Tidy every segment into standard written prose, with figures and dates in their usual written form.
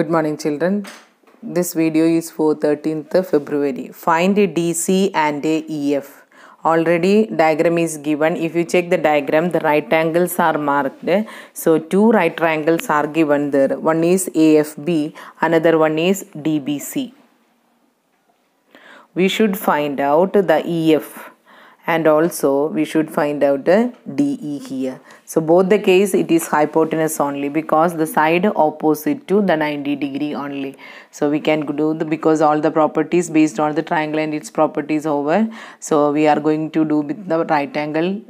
Good morning, children. This video is for 13th February. Find a DC and a EF. Already diagram is given. If you check the diagram, the right angles are marked. So two right triangles are given there. One is AFB, another one is DBC. We should find out the EF. And also we should find out the DE here. So both the case it is hypotenuse only because the side opposite to the 90 degree only. So we can do the, because all the properties based on the triangle and its properties over. So we are going to do with the right angle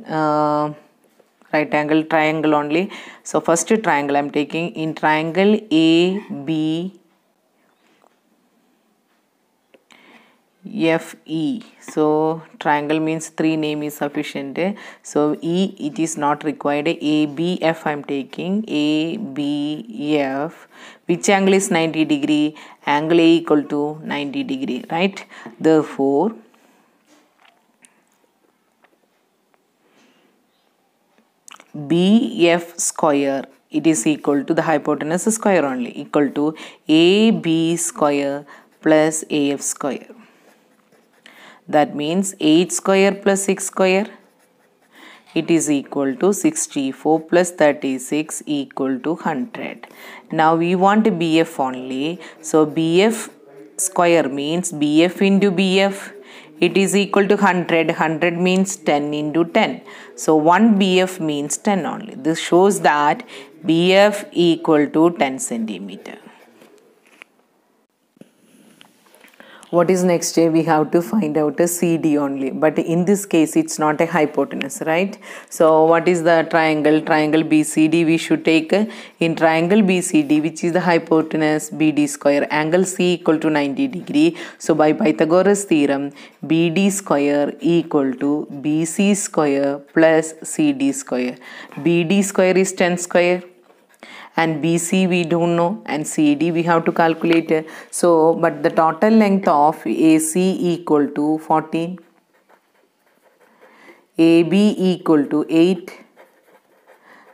triangle only. So first triangle I am taking in triangle AB FE. So triangle means three name is sufficient. So E it is not required. ABF I am taking. ABF. Which angle is 90 degree? Angle A equal to 90 degree, right? Therefore BF square it is equal to the hypotenuse square only, equal to AB square plus AF square. That means 8 square plus 6 square, it is equal to 64 plus 36 equal to 100. Now we want BF only. So BF square means BF into BF, it is equal to 100. 100 means 10 into 10. So 1 BF means 10 only. This shows that BF equal to 10 centimeter. What is next? We have to find out a CD only, but in this case it's not a hypotenuse, right? So what is the triangle? Triangle BCD we should take. In triangle BCD, which is the hypotenuse, BD square, angle C equal to 90 degree. So by Pythagoras theorem, BD square equal to BC square plus CD square. BD square is 10 square. And BC we don't know, and CD we have to calculate. So but the total length of AC equal to 14, AB equal to 8,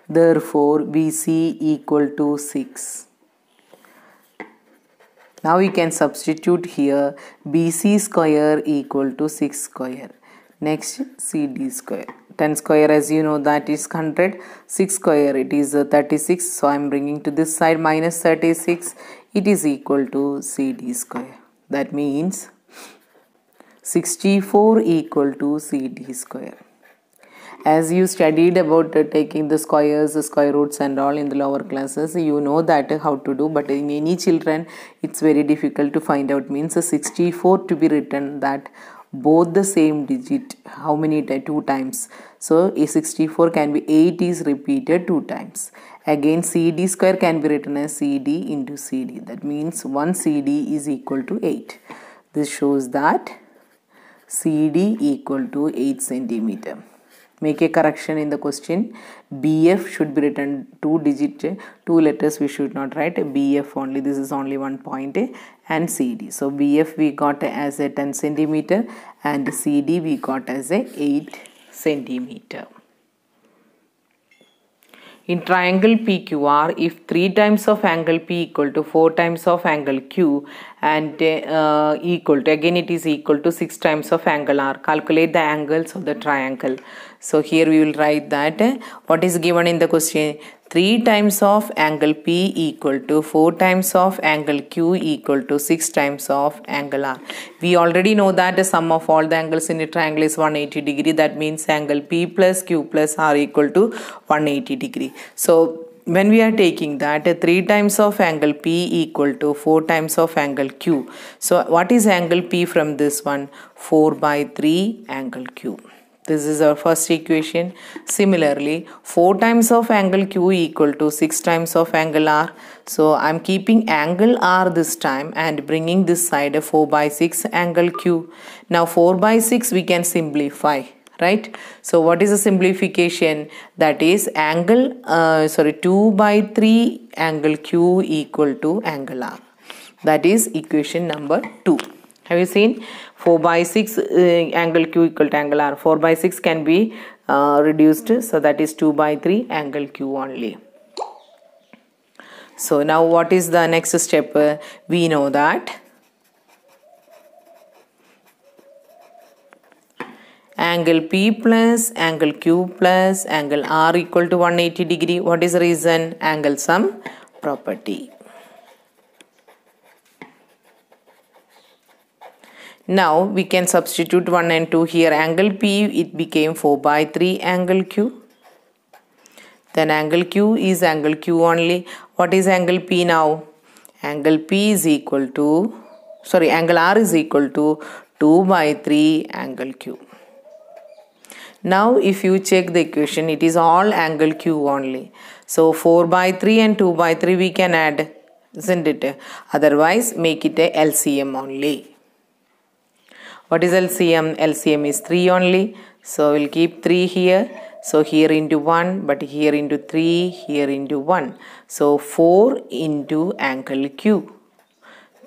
therefore BC equal to 6. Now we can substitute here BC square equal to 6 square. Next CD square. 10 square as you know that is 100. 6 square it is 36. So I am bringing to this side minus 36. It is equal to CD square. That means 64 equal to CD square. As you studied about taking the squares, the square roots and all in the lower classes, you know that how to do, but in any children it's very difficult to find out. Means 64 to be written that both the same digit, how many 2 times. So a 64 can be 8 is repeated 2 times. Again CD square can be written as CD into CD. That means 1 CD is equal to 8. This shows that CD equal to 8 centimeter. Make a correction in the question. BF should be written 2 digit, 2 letters we should not write. BF only, this is only 1 point, and CD. So BF we got as a 10 centimeter and CD we got as a 8 centimeter. In triangle PQR, if 3 times of angle P equal to 4 times of angle Q and equal to, again it is equal to 6 times of angle R, calculate the angles of the triangle. So here we will write that what is given in the question. 3 times of angle P equal to 4 times of angle Q equal to 6 times of angle R. We already know that the sum of all the angles in a triangle is 180 degree. That means angle P plus Q plus R equal to 180 degree. So when we are taking that 3 times of angle P equal to 4 times of angle Q. So what is angle P from this one? 4 by 3 angle Q. This is our first equation. Similarly, 4 times of angle Q equal to 6 times of angle R. So I am keeping angle R this time and bringing this side a 4 by 6 angle Q. Now 4 by 6 we can simplify, right? So what is the simplification? That is angle 2 by 3 angle Q equal to angle R. That is equation number 2. Have you seen? 4 by 6 angle Q equal to angle R. 4 by 6 can be reduced. So that is 2 by 3 angle Q only. So now what is the next step? We know that angle P plus angle Q plus angle R equal to 180 degree. What is the reason? Angle sum property. Now we can substitute 1 and 2 here. Angle P, it became 4 by 3 angle Q. Then angle Q is angle Q only. What is angle P now? Angle P is equal to, angle R is equal to 2 by 3 angle Q. Now if you check the equation, it is all angle Q only. So 4 by 3 and 2 by 3 we can add, isn't it? Otherwise make it a LCM only. What is LCM? LCM is 3 only. So we'll keep 3 here. So here into 1, but here into 3, here into 1. So 4 into angle Q.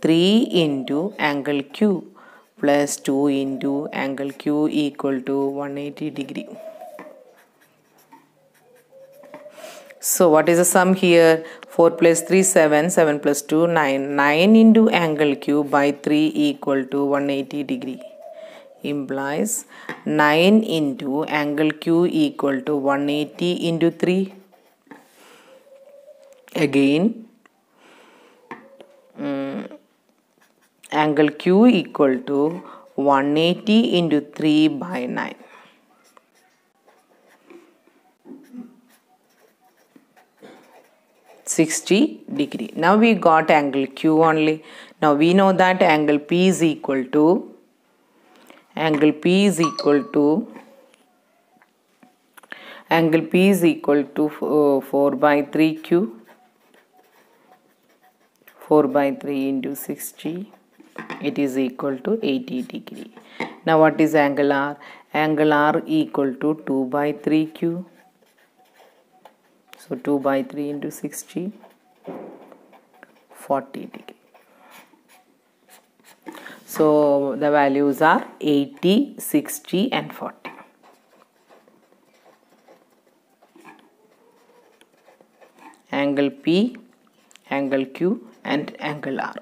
3 into angle Q plus 2 into angle Q equal to 180 degree. So what is the sum here? 4 plus 3, 7. 7 plus 2, 9. 9 into angle Q by 3 equal to 180 degree. Implies 9 into angle Q equal to 180 into 3. Again, angle Q equal to 180 into 3 by 9. (60°). Now we got angle Q only. Now we know that angle P is equal to 4 by 3 Q. 4 by 3 into 60. It is equal to 80 degree. Now what is angle R? Angle R equal to 2 by 3 Q. So 2 by 3 into 60. 40 degree. So the values are 80, 60 and 40. Angle P, angle Q and angle R.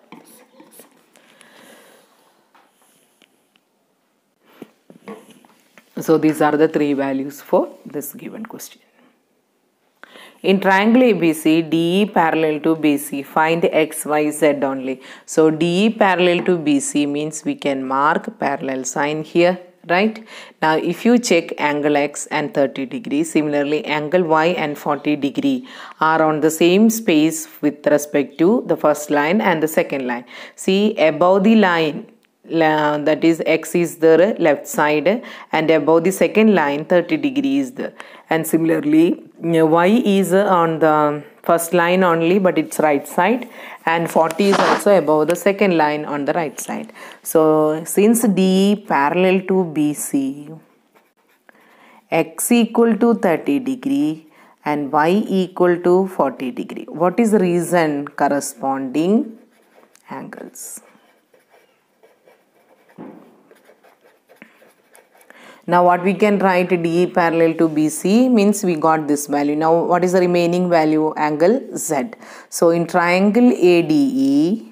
So these are the three values for this given question. In triangle ABC, DE parallel to BC, find X, Y, Z only. So DE parallel to BC means we can mark parallel sign here, right? Now if you check angle X and 30 degrees, similarly angle Y and 40 degree are on the same space with respect to the first line and the second line. See, above the line, that is X is the left side, and above the second line 30 degrees is there. And similarly Y is on the first line only, but it's right side, and 40 is also above the second line on the right side. So since D parallel to BC, X equal to 30 degree and Y equal to 40 degree. What is the reason? Corresponding angles. Now what we can write, DE parallel to BC means we got this value. Now what is the remaining value? Angle Z. So in triangle ADE,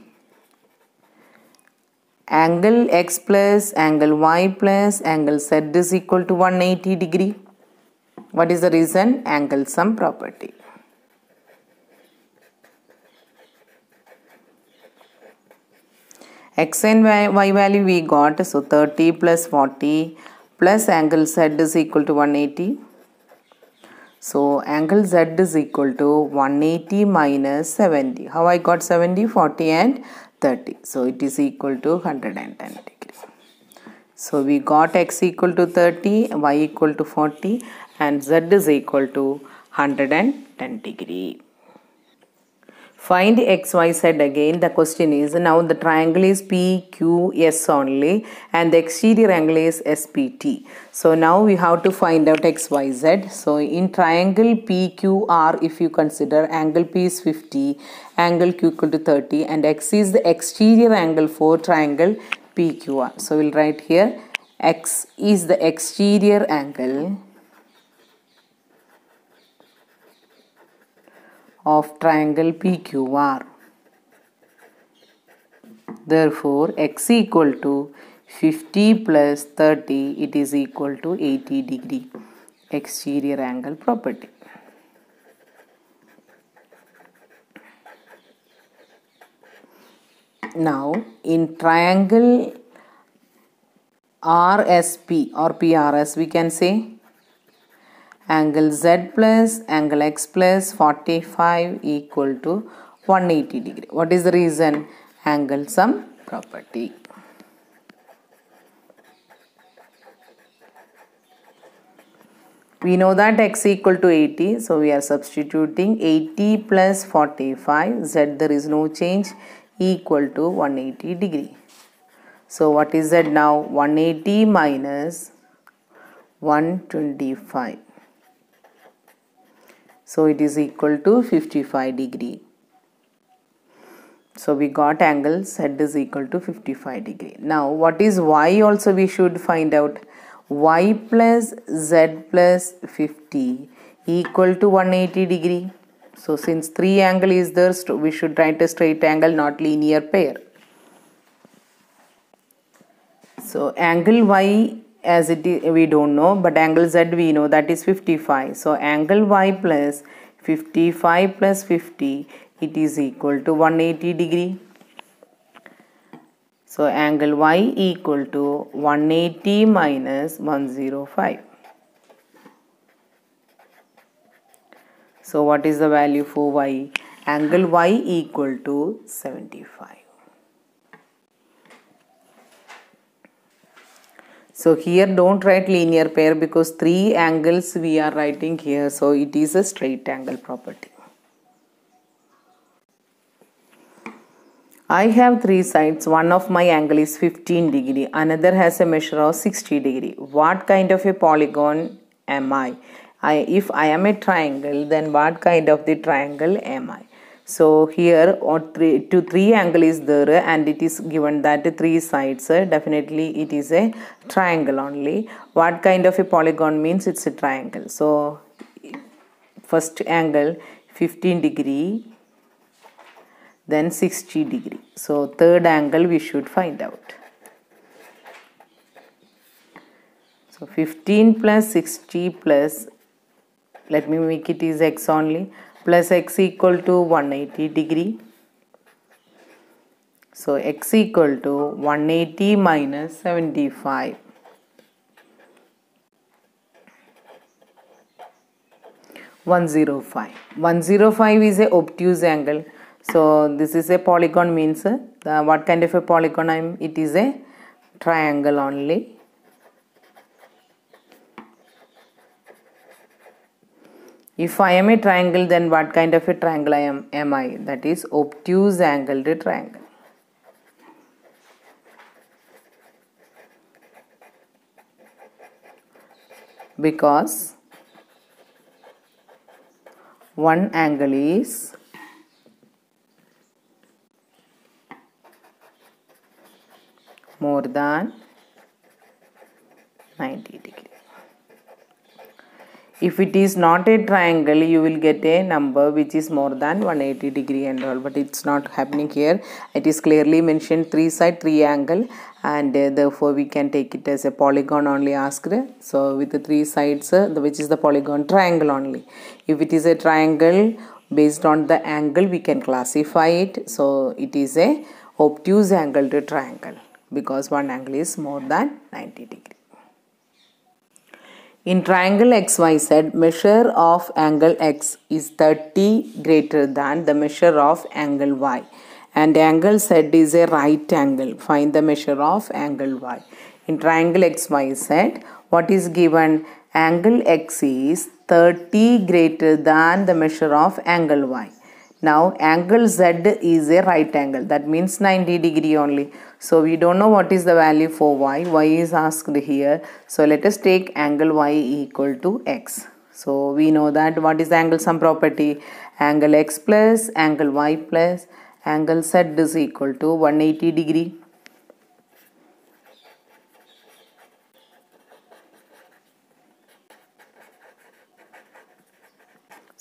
angle X plus angle Y plus angle Z is equal to 180 degree. What is the reason? Angle sum property. X and Y value we got, so 30 plus 40 plus angle Z is equal to 180. So angle Z is equal to 180 minus 70. How I got 70? 40 and 30. So it is equal to 110 degree. So we got X equal to 30, Y equal to 40 and Z is equal to 110 degree. Find X, Y, Z again. The question is, now the triangle is PQS only and the exterior angle is SPT. So now we have to find out X, Y, Z. So in triangle PQR, if you consider angle P is 50, angle Q equal to 30 and X is the exterior angle for triangle PQR. So we'll write here X is the exterior angle of triangle PQR. Therefore, x equal to 50 plus 30, it is equal to 80 degree exterior angle property. Now, in triangle RSP or PRS, we can say angle Z plus angle X plus 45 equal to 180 degree. What is the reason? Angle sum property. We know that x equal to 80, so we are substituting 80 plus 45, Z there is no change, equal to 180 degree. So what is Z now? 180 minus 125. So it is equal to 55 degree. So we got angle Z is equal to 55 degree. Now what is Y also we should find out. Y plus Z plus 50 equal to 180 degree. So since 3 angle is there, we should write a straight angle, not linear pair. So angle Y as it is, we don't know, but angle Z we know, that is 55. So angle Y plus 55 plus 50, it is equal to 180 degree. So angle Y equal to 180 minus 105. So what is the value for Y? Angle Y equal to 75. So here don't write linear pair because 3 angles we are writing here. So it is a straight angle property. I have 3 sides. One of my angle is 15 degree. Another has a measure of 60 degree. What kind of a polygon am I? If I am a triangle, then what kind of the triangle am I? So here 3 angle is there and it is given that 3 sides. Definitely it is a triangle only. What kind of a polygon means it's a triangle. So first angle 15 degree, then 60 degree. So third angle we should find out. So 15 plus 60 plus, let me make it is x only, plus x equal to 180 degree. So x equal to 180 minus 75. 105. 105 is a obtuse angle. So this is a polygon means what kind of a polygon it is a triangle only. If I am a triangle, then what kind of a triangle am I? That is obtuse angled triangle. Because one angle is more than 90 degree. If it is not a triangle, you will get a number which is more than 180 degree and all, but it's not happening here. It is clearly mentioned 3 side 3 angle, and therefore we can take it as a polygon only asked. So with the 3 sides, which is the polygon triangle only. If it is a triangle, based on the angle we can classify it. So it is a obtuse angled triangle because one angle is more than 90 degree. In triangle XYZ, measure of angle X is 30 greater than the measure of angle Y, and angle Z is a right angle. Find the measure of angle Y. In triangle XYZ, what is given? Angle X is 30 greater than the measure of angle Y. Now angle Z is a right angle, that means 90 degree only. So we don't know what is the value for Y. Y is asked here. So let us take angle Y equal to X. So we know that what is the angle sum property? Angle X plus angle Y plus angle Z is equal to 180 degree.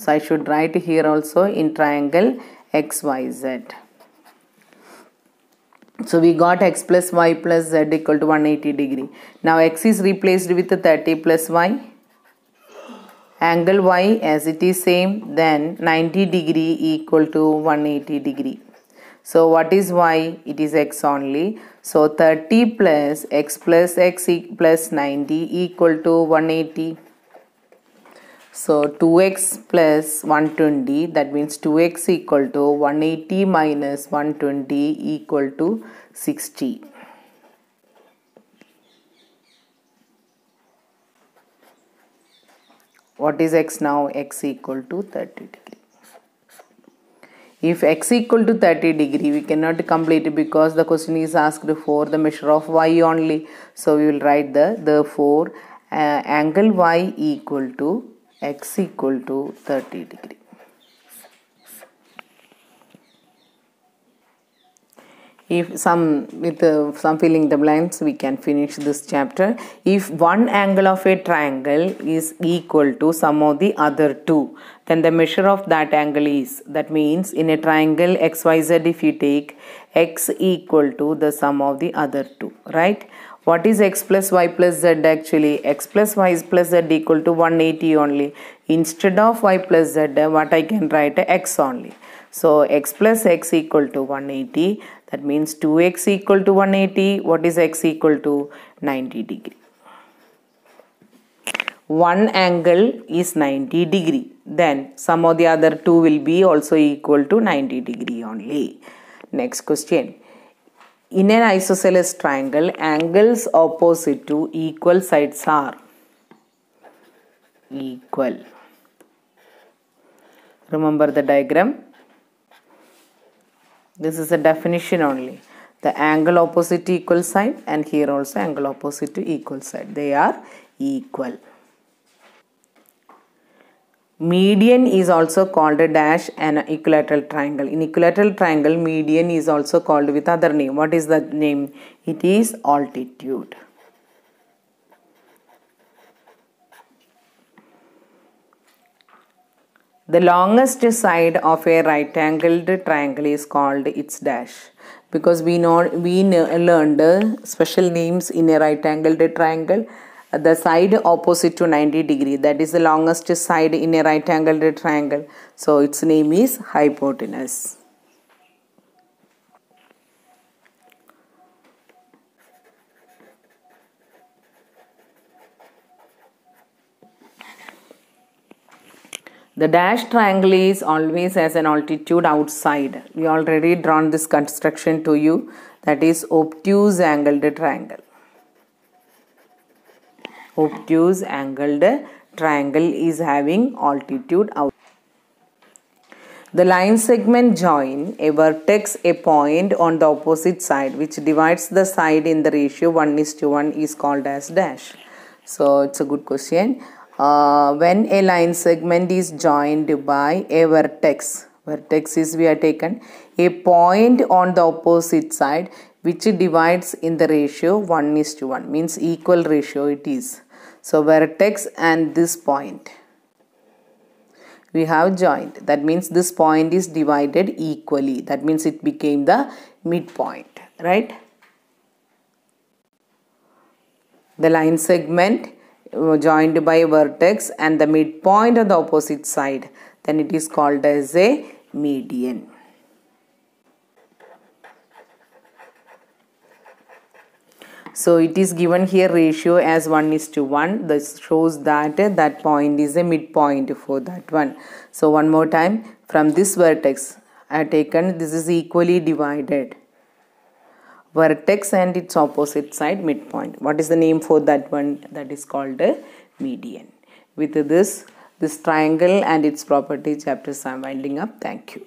So I should write here also in triangle XYZ. So we got x plus y plus z equal to 180 degree. Now x is replaced with 30 plus y. Angle y as it is same, then 90 degree equal to 180 degree. So what is y? It is x only. So 30 plus x plus 90 equal to 180. So 2x plus 120, that means 2x equal to 180 minus 120 equal to 60. What is x now? X equal to 30 degree. If x equal to 30 degree, we cannot complete it because the question is asked for the measure of y only. So we will write therefore angle y equal to x equal to 30 degree. If some filling the blanks, we can finish this chapter. If one angle of a triangle is equal to sum of the other two, then the measure of that angle is, that means in a triangle XYZ, if you take x equal to the sum of the other two, right? What is x plus y plus z actually? X plus y plus z equal to 180 only. Instead of y plus z, what I can write? X only. So x plus x equal to 180. That means 2x equal to 180. What is x equal to? 90 degree. One angle is 90 degree. Then sum of the other two will be also equal to 90 degree only. Next question. In an isosceles triangle, angles opposite to equal sides are equal. Remember the diagram. This is a definition only. The angle opposite to equal side, and here also angle opposite to equal side. They are equal. Median is also called a dash an equilateral triangle. In equilateral triangle, median is also called with other name. What is that name? It is altitude. The longest side of a right-angled triangle is called its dash. Because we learned special names in a right-angled triangle. The side opposite to 90 degree, that is the longest side in a right-angled triangle. So its name is hypotenuse. The dash triangle is always has an altitude outside. We already drawn this construction to you. That is obtuse angled triangle. Obtuse angled triangle is having altitude out. The line segment join a vertex, a point on the opposite side which divides the side in the ratio 1:1 is called as dash. So it's a good question. When a line segment is joined by a vertex is we are taken a point on the opposite side which divides in the ratio 1:1, means equal ratio it is. So vertex and this point we have joined. That means this point is divided equally. That means it became the midpoint, right? The line segment joined by a vertex and the midpoint on the opposite side, then it is called as a median. So it is given here ratio as 1:1. This shows that that point is a midpoint for that one. So one more time, from this vertex I have taken, this is equally divided. Vertex and its opposite side, midpoint. What is the name for that one? That is called a median. With this triangle and its property chapters I am winding up. Thank you.